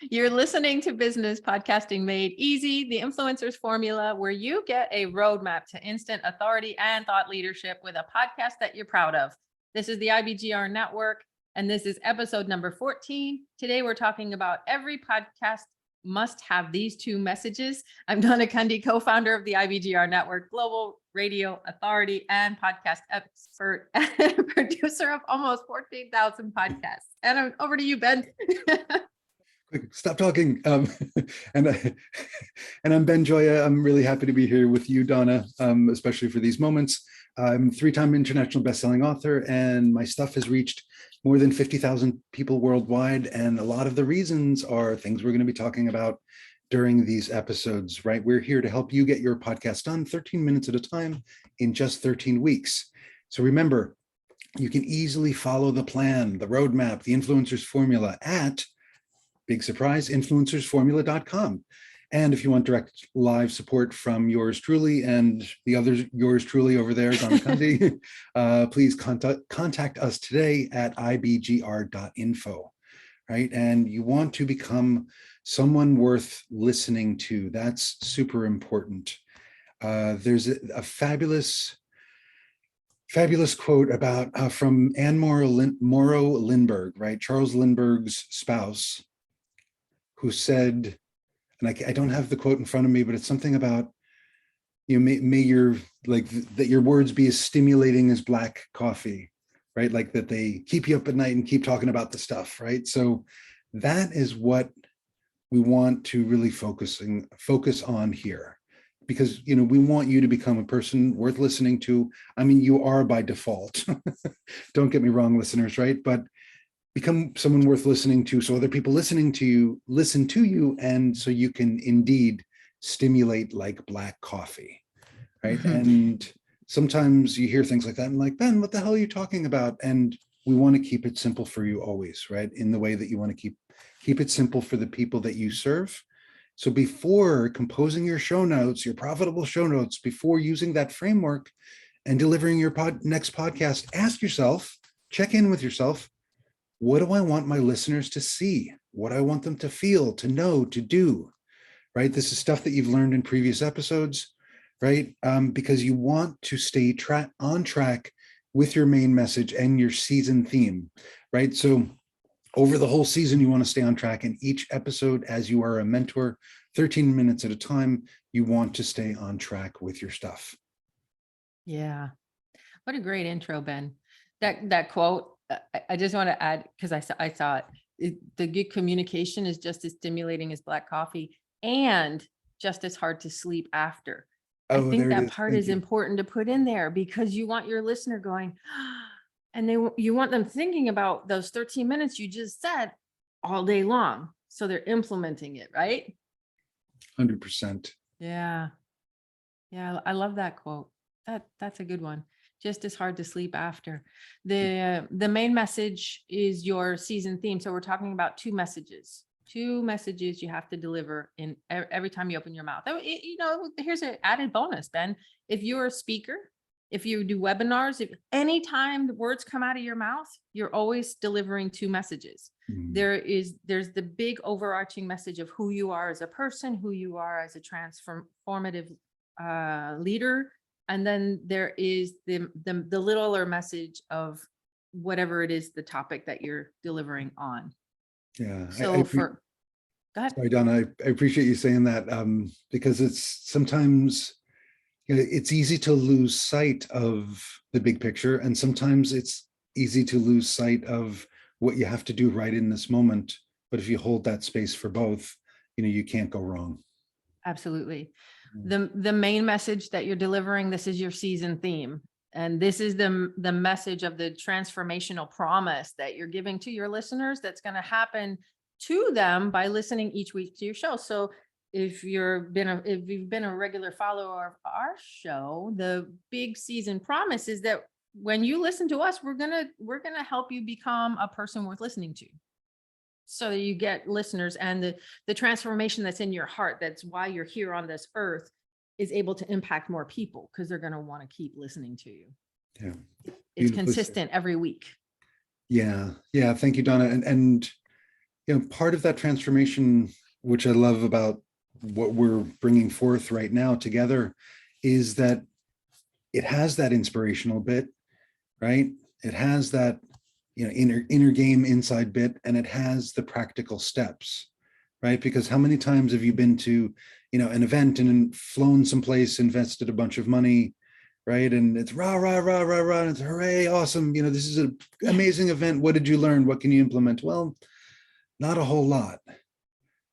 You're listening to Business Podcasting Made Easy, the influencer's formula, where you get a roadmap to instant authority and thought leadership with a podcast that you're proud of. This is the IBGR Network, and this is episode number 14. Today, we're talking about every podcast must have these two messages. I'm Donna Cundy, co-founder of the IBGR Network, global radio authority and podcast expert and producer of almost 14,000 podcasts. And over to you, Ben. Quick, stop talking. And I'm Ben Joya. I'm really happy to be here with you, Donna, especially for these moments. I'm a three-time international best-selling author, and my stuff has reached more than 50,000 people worldwide. And a lot of the reasons are things we're going to be talking about during these episodes, right? We're here to help you get your podcast done 13 minutes at a time in just 13 weeks. So remember, you can easily follow the plan, the roadmap, the influencer's formula at, big surprise, influencersformula.com. And if you want direct live support from yours truly and the other yours truly over there, Donna Cundy, please contact us today at ibgr.info, right? And you want to become someone worth listening to. That's super important. There's a fabulous quote about from Morrow Lindbergh, right? Charles Lindbergh's spouse, who said, and I don't have the quote in front of me, but it's something about, you know, may your, like, that your words be as stimulating as black coffee, right? Like that they keep you up at night and keep talking about the stuff, right? So that is what we want to really focus on here, because, you know, we want you to become a person worth listening to. I mean, you are by default. Don't get me wrong, listeners, right? But become someone worth listening to, so other people listening to you listen to you, and so you can indeed stimulate like black coffee, right? And sometimes you hear things like that and like, Ben, what the hell are you talking about? And we want to keep it simple for you always, right? In the way that you want to keep it simple for the people that you serve. So before composing your show notes, your profitable show notes, before using that framework and delivering your next podcast, ask yourself, check in with yourself, what do I want my listeners to see? What do I want them to feel, to know, to do, right? This is stuff that you've learned in previous episodes, right? Because you want to stay on track with your main message and your season theme, right? So over the whole season, you want to stay on track. In each episode, as you are a mentor, 13 minutes at a time, you want to stay on track with your stuff. Yeah. What a great intro, Ben. That quote, I just want to add, because I saw it, the good communication is just as stimulating as black coffee and just as hard to sleep after. I think that part is important to put in there, because you want your listener going, and you want them thinking about those 13 minutes you just said all day long. So they're implementing it, right? 100%. Yeah. Yeah. I love that quote. That's a good one. Just as hard to sleep after. The main message is your season theme. So we're talking about two messages you have to deliver in every time you open your mouth. You know, here's an added bonus, Ben. If you're a speaker, if you do webinars, if anytime the words come out of your mouth, you're always delivering two messages. Mm-hmm. There's the big overarching message of who you are as a person, who you are as a transformative leader. And then there is the littler message of whatever it is, the topic that you're delivering on. Yeah. So go ahead. Sorry, Donna, I appreciate you saying that, because it's sometimes, you know, it's easy to lose sight of the big picture. And sometimes it's easy to lose sight of what you have to do right in this moment. But if you hold that space for both, you know, you can't go wrong. Absolutely. The main message that you're delivering, this is your season theme. And this is the message of the transformational promise that you're giving to your listeners that's going to happen to them by listening each week to your show. So if you've been a regular follower of our show, the big season promise is that when you listen to us, we're gonna help you become a person worth listening to. So you get listeners, and the transformation that's in your heart, that's why you're here on this earth, is able to impact more people, because they're going to want to keep listening to you. Yeah. It's consistent every week. Yeah. Thank you, Donna. And part of that transformation, which I love about what we're bringing forth right now together, is that it has that inspirational bit, right? It has that, inner game inside bit, and it has the practical steps, right? Because how many times have you been to, an event and flown someplace, invested a bunch of money, right? And it's rah, rah, rah, rah, rah, and it's hooray, awesome. This is an amazing event. What did you learn? What can you implement? Well, not a whole lot,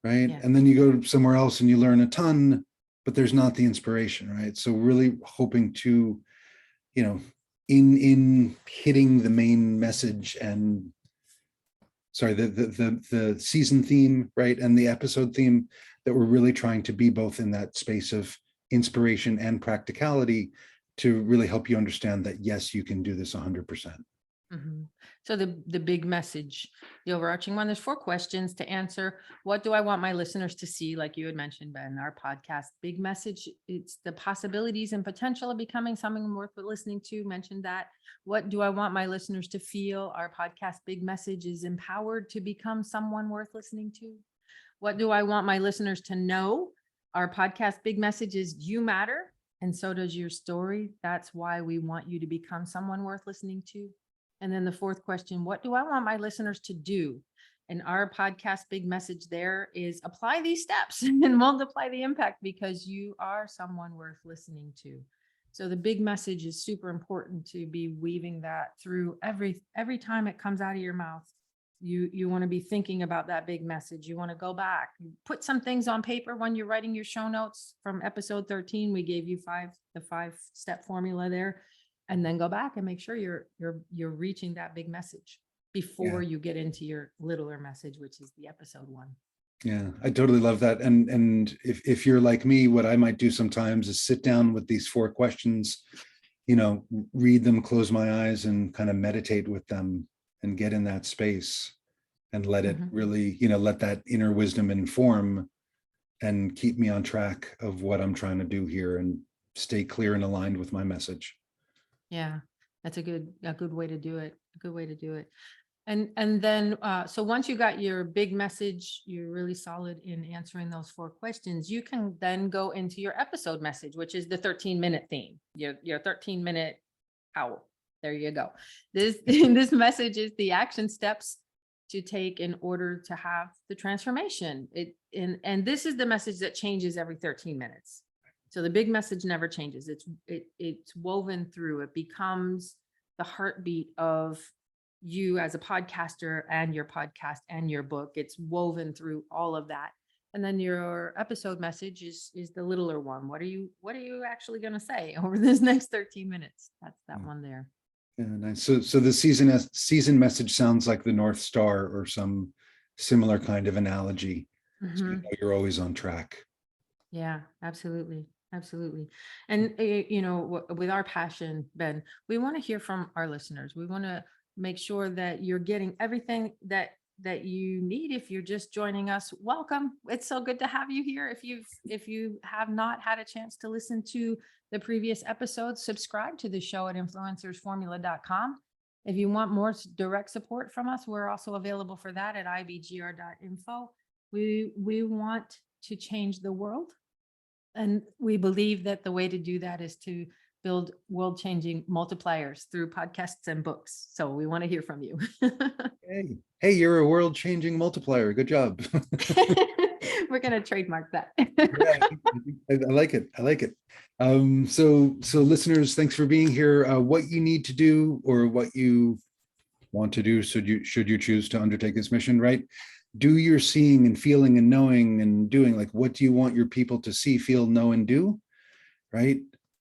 right? Yeah. And then you go somewhere else and you learn a ton, but there's not the inspiration, right? So really hoping to, in hitting the main message and the season theme, right, and the episode theme, that we're really trying to be both in that space of inspiration and practicality to really help you understand that, yes, you can do this 100%. Mhm. So the big message, the overarching one, there's 4 questions to answer. What do I want my listeners to see? Like you had mentioned, Ben, our podcast, big message, it's the possibilities and potential of becoming someone worth listening to. Mentioned that. What do I want my listeners to feel? Our podcast, big message, is empowered to become someone worth listening to. What do I want my listeners to know? Our podcast, big message, is you matter, and so does your story. That's why we want you to become someone worth listening to. And then the 4th question, what do I want my listeners to do? And our podcast, big message there is apply these steps and multiply the impact, because you are someone worth listening to. So the big message is super important to be weaving that through every time it comes out of your mouth. You want to be thinking about that big message. You want to go back, put some things on paper when you're writing your show notes from episode 13. We gave you the 5-step formula there. And then go back and make sure you're reaching that big message before you get into your littler message, which is the episode 1. Yeah, I totally love that. And if you're like me, what I might do sometimes is sit down with these 4 questions, read them, close my eyes, and kind of meditate with them and get in that space and let it really, let that inner wisdom inform and keep me on track of what I'm trying to do here and stay clear and aligned with my message. Yeah, that's a good way to do it. A good way to do it. And then, so once you got your big message, you're really solid in answering those 4 questions, you can then go into your episode message, which is the 13-minute theme, your 13-minute owl. There you go. This message is the action steps to take in order to have the transformation. And this is the message that changes every 13 minutes. So the big message never changes. It's woven through. It becomes the heartbeat of you as a podcaster and your podcast and your book. It's woven through all of that. And then your episode message is the littler one. What are you actually going to say over this next 13 minutes? That's that one there. Yeah, nice. So the season message sounds like the North Star or some similar kind of analogy. So you're always on track. Yeah, absolutely. Absolutely. And, with our passion, Ben, we want to hear from our listeners. We want to make sure that you're getting everything that you need. If you're just joining us, welcome. It's so good to have you here. If you have not had a chance to listen to the previous episodes, subscribe to the show at influencersformula.com. If you want more direct support from us, we're also available for that at ibgr.info. We want to change the world. And we believe that the way to do that is to build world-changing multipliers through podcasts and books. So we want to hear from you. Hey, you're a world-changing multiplier. Good job. We're going to trademark that. Yeah, I like it. I like it. So listeners, thanks for being here. What you need to do, or what you want to do, should you choose to undertake this mission, right? Do your seeing and feeling and knowing and doing. Like, what do you want your people to see, feel, know, and do, right?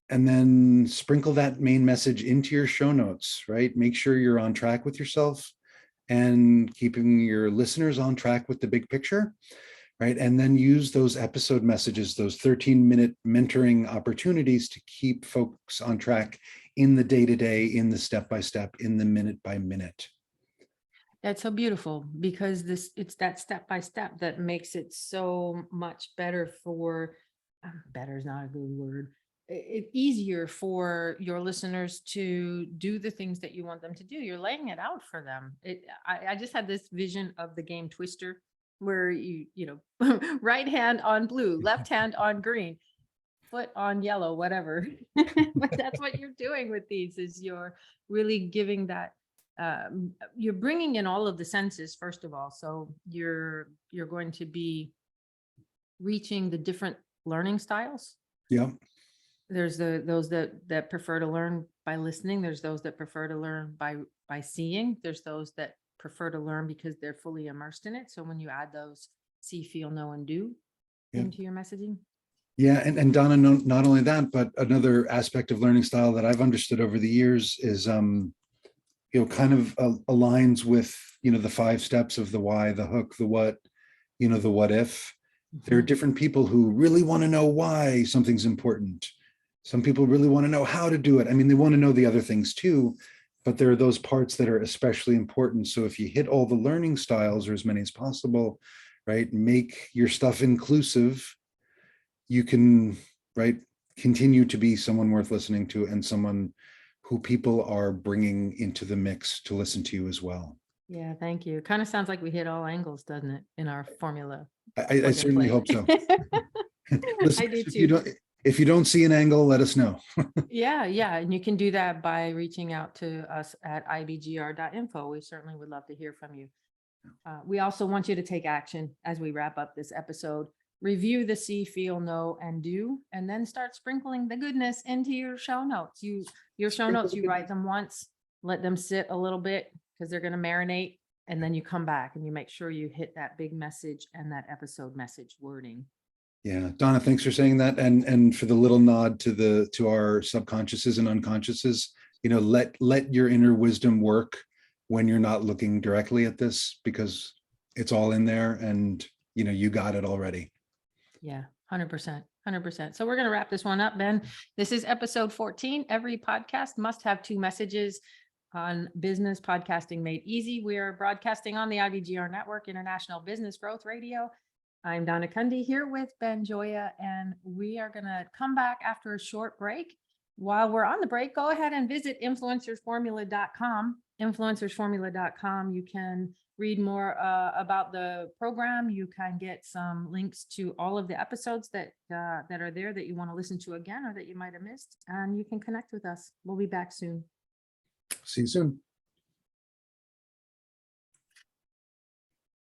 And then sprinkle that main message into your show notes, right? Make sure you're on track with yourself and keeping your listeners on track with the big picture, right? And then use those episode messages, those 13-minute mentoring opportunities, to keep folks on track in the day-to-day, in the step-by-step, in the minute-by-minute. That's so beautiful, because it's that step-by-step that makes it so much better for, better is not a good word. easier for your listeners to do the things that you want them to do. You're laying it out for them. I just had this vision of the game Twister, where right hand on blue, left hand on green, foot on yellow, whatever. But that's what you're doing with these, is you're really giving that, you're bringing in all of the senses, first of all. So you're going to be reaching the different learning styles. Yeah. There's those that prefer to learn by listening. There's those that prefer to learn by seeing. There's those that prefer to learn because they're fully immersed in it. So when you add those see, feel, know, and do Yeah. into your messaging. Yeah. And Donna, not only that, but another aspect of learning style that I've understood over the years is, kind of aligns with, the 5 steps of the why, the hook, the what, the what if. There are different people who really want to know why something's important. Some people really want to know how to do it. I mean, they want to know the other things too, but there are those parts that are especially important. So if you hit all the learning styles, or as many as possible, right, make your stuff inclusive, you can, right, continue to be someone worth listening to, and someone who people are bringing into the mix to listen to you as well. Yeah, thank you. Kind of sounds like we hit all angles, doesn't it, in our formula? I certainly hope so. Listen, I do if you don't see an angle, let us know. Yeah. And you can do that by reaching out to us at ibgr.info. We certainly would love to hear from you. We also want you to take action as we wrap up this episode. Review the see, feel, know, and do, and then start sprinkling the goodness into your show notes. Your show notes, you write them once, let them sit a little bit because they're going to marinate, and then you come back and you make sure you hit that big message and that episode message wording. Yeah, Donna, thanks for saying that, and for the little nod to our subconsciouses and unconsciouses. Let your inner wisdom work when you're not looking directly at this, because it's all in there, and you got it already. Yeah, 100%. 100%. So we're going to wrap this one up, Ben. This is episode 14. Every podcast must have 2 messages on business podcasting made easy. We are broadcasting on the IBGR Network, International Business Growth Radio. I'm Donna Cundy here with Ben Joya, and we are going to come back after a short break. While we're on the break, go ahead and visit influencersformula.com. Influencersformula.com. You can read more about the program. You can get some links to all of the episodes that are there that you want to listen to again or that you might have missed, and you can connect with us. We'll be back soon. See you soon.